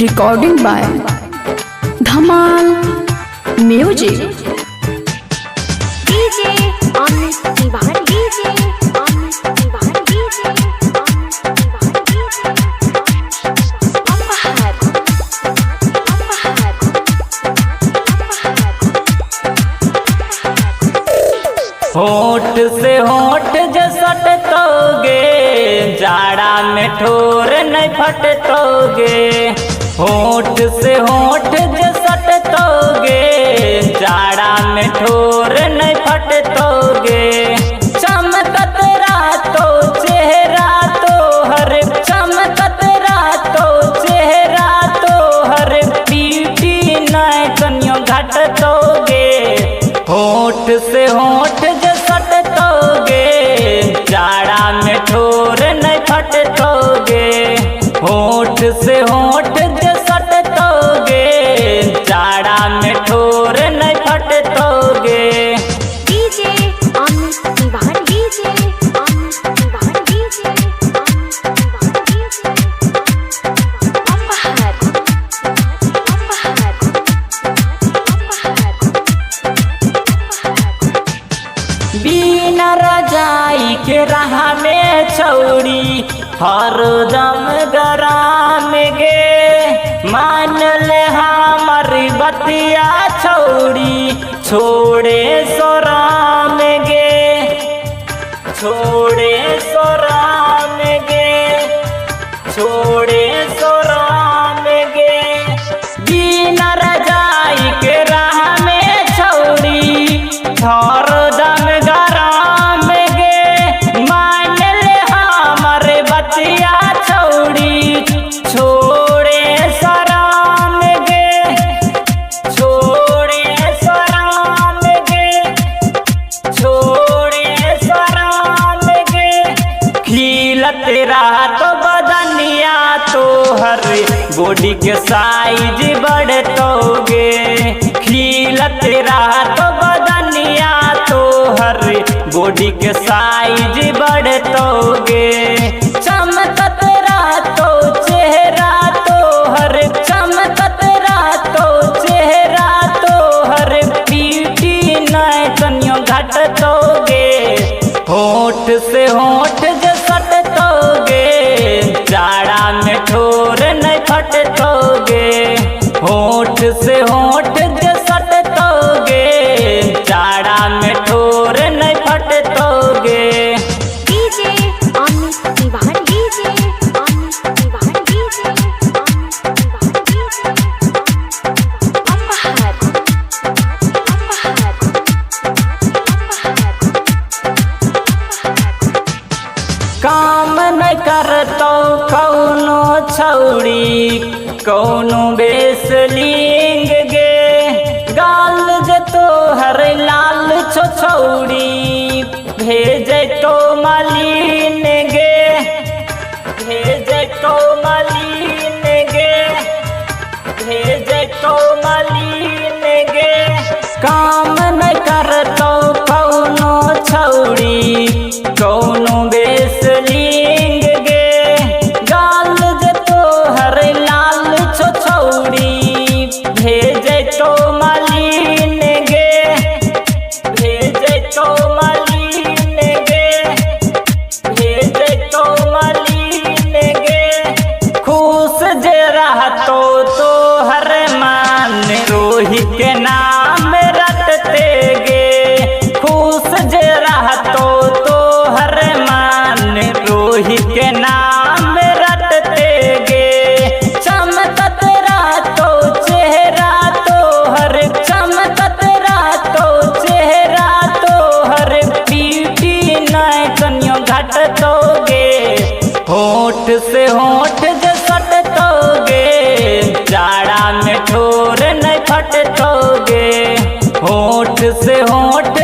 Recording by धमाल music. DJ Amit Tiwari, DJ Amit Tiwari, DJ Amit Tiwari, अपहर अपहर होठ से होठ जे सटतोगे, जाड़ा में ठोर नहीं फटतोगे। होठ से होठ जे सटतोगे, जाड़ा में ठोर नहीं फटतोगे। चमकत रातो चेहरा तो हर, चमकत रातो चेहरा तो हर, पीटी नहीं कन्यो घटतोगे। होठ से होठ जे सटतोगे, जाड़ा में ठोर नहीं फटतोगे। होठ से होठ जे सटतोगे, जाड़ा में ठोर नहीं फटतोगे। DJ Amit Tiwari, DJ Amit Tiwari, DJ Amit Tiwari, अपहर अपहर बिना रजाई के राह में छौरी, हरदम गराम गे। मान ले हमारी बतिया छौरी, छोड़े सोराम गे, छोड़े सोराम गे, छोड़े सोराम गे। बिना रजाई के राह में छौरी, हरदम गराम गे। मान ले हमारे बतिया छौरी, छोड़े सराम गे, छोड़े सराम गे, छोड़े सराम गे। खिलत रात बदनिया तो हर, बॉडी के साइज बढ़तोगे। खिलत रात बदनिया तो हर, बॉडी के साइज बढ़तोगे। चमकत रातो चेहरा तो हर, चमकत रातो चेहरा तो हर, पीटी नहीं कन्यो घटतोगे। होठ से होठ जे सटतोगे, जाड़ा में ठोर नहीं फटतोगे। होठ से होठ जे सटतोगे, जाड़ा में ठोर नहीं फटतोगे। DJ Amit Tiwari, DJ Amit Tiwari, DJ Amit Tiwari, अपहर अपहर काम नहीं करतो कौनो छौड़ी, कौनो बेसलिंग गे। गाल जे तो हर लाल छो छौड़ी, भेजे तो मालीन गे, भेजे तो मालीन गे, भेजे तो मालीन गे। काम नहीं करतो कौनो छौड़ी, कौनो बेसलिंग गे। गाल जे तो हर लाल छो छौड़ी, भेजे तो मालीन गे, भेजे तो मालीन गे, भेजे तो मालीन गे। खुश जे रहतो तो हर मान, रोहित के नाम रटते गे। खुश जे रहतो तो हर मान, रोहित के नाम रटते गे। चमकत रातो चेहरा तो हर, चमकत रातो चेहरा तो हर, पीटी नहीं कन्यो घटतोगे। होठ से होठ जे सटतोगे, जाड़ा में ठोर नहीं फटतोगे। होठ से होठ